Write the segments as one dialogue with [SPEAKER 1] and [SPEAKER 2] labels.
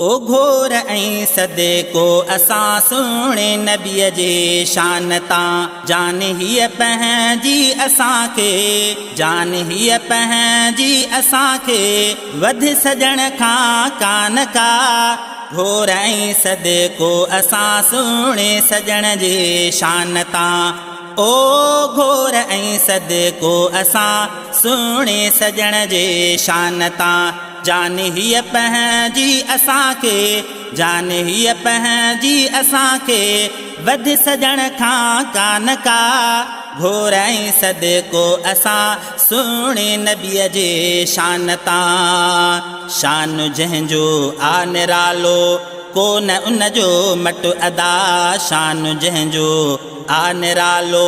[SPEAKER 1] ओ घोर ऐं सदको असां सुहिणे नबीअ जे शान तां जान हीअ पंहिंजी असांखे जान हीअ पंहिंजी असांखे वध सजण खां कान का घोर ऐं सदको असां सुहिणे सजण जे शान तां ओ घोर ऐं सदको असां सुहिणे सजण जे शान तां जान हीअ पंहिंजी असांखे जान हीअ पंहिंजी असांखे वध सजण खां कान का घोर ऐं सदको असां सुहिणे नबीअ जे शान तां शान जंहिंजो आ निरालो कोन उनजो मट अदा शान जंहिंजो आ निरालो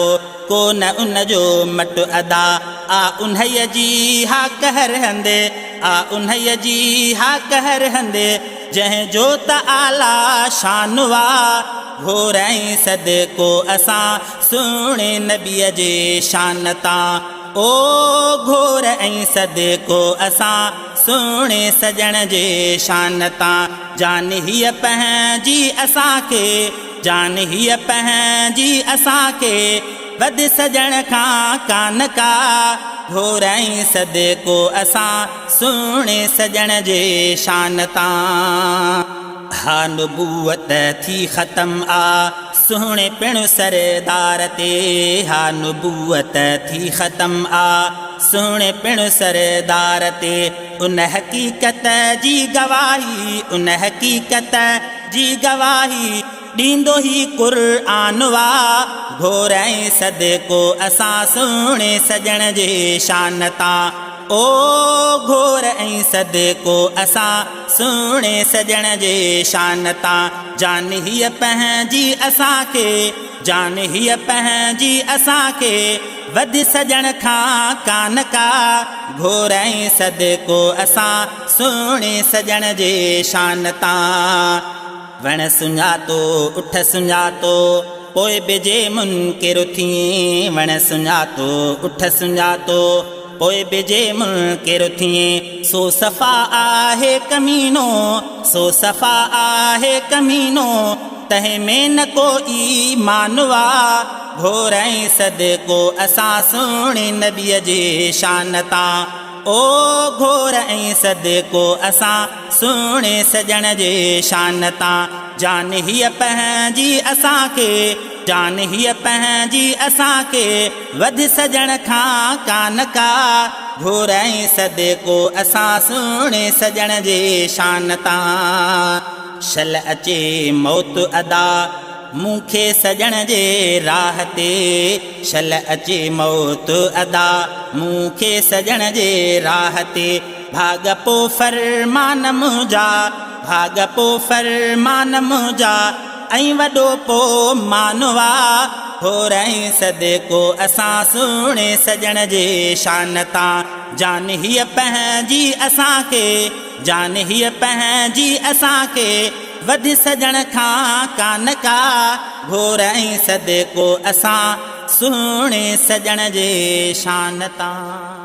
[SPEAKER 1] कोन उनजो मट अदा आ उन्हीअ जी हा कहर हंदे आ उन्हीअ जी हा कहर हंदे जंहिंजो त आला शान वा घोर ऐं सदको असां सुहिणे नबीअ जे शान तां ओ घोर ऐं सदको असां सुहिणे सजण जे शान तां जान हीअ पंहिंजी असांखे जान हीअ पंहिंजी असांखे वध सजण खां कान का घोर ऐं सदको असां सुहिणे सजण जे शान तां हा नुबूअत थी ख़तम आ सुहिणे पिण सरदार ते हा नुबूअत थी ख़तम आ सुहिणे पिण सरदार ते उन हक़ीक़त जी गवाही उन हक़ीक़त जी गवाही ॾींदो ही क़ुरआन वा घोर ऐं सदको असां सुहिणे सजण जे शान तां ओ घोर ऐं सदको असां सुहिणे सजण जे शान तां जान हीअ पंहिंजी असांखे जान हीअ पंहिंजी असांखे वध सजण खां कान का घोर ऐं सदको असां सुहिणे सजण जे शान तां वण सुञातो उठ सुञातो पोइ बिजे मुनकिर थी वण सुञातो उठ सुञातो पोइ बिजे मुनकिर थी सो सफ़ा आहे कमीनो सो सफ़ा आहे कमीनो तंहिं में न को ईमान वा घोर ऐं सदको असां सुहिणे नबीअ जे शान तां ओ घोर ऐं सदको असां सुहिणे सजण जे शान तां जान हीअ पंहिंजी असांखे जान हीअ पंहिंजी असांखे वध सजण खां कान का घोर ऐं सदको असां सुहिणे सजण जे शान तां शल अचे मौत अदा मूंखे सजण जे राह ते शल अचे मौत अदा मूंखे सजण जे राह ते भाग पो फरमान मुंहिंजा भाग पो फरमान मुंहिंजा ऐं वॾो पो मानवा घोर ऐं सदको असां सुहिणे सजण जे शान तां जान हीअ पंहिंजी असांखे जान हीअ पंहिंजी असांखे वध सजण खां कान का घोर ऐं सदको असां सुहिणे सजण जे शान तां।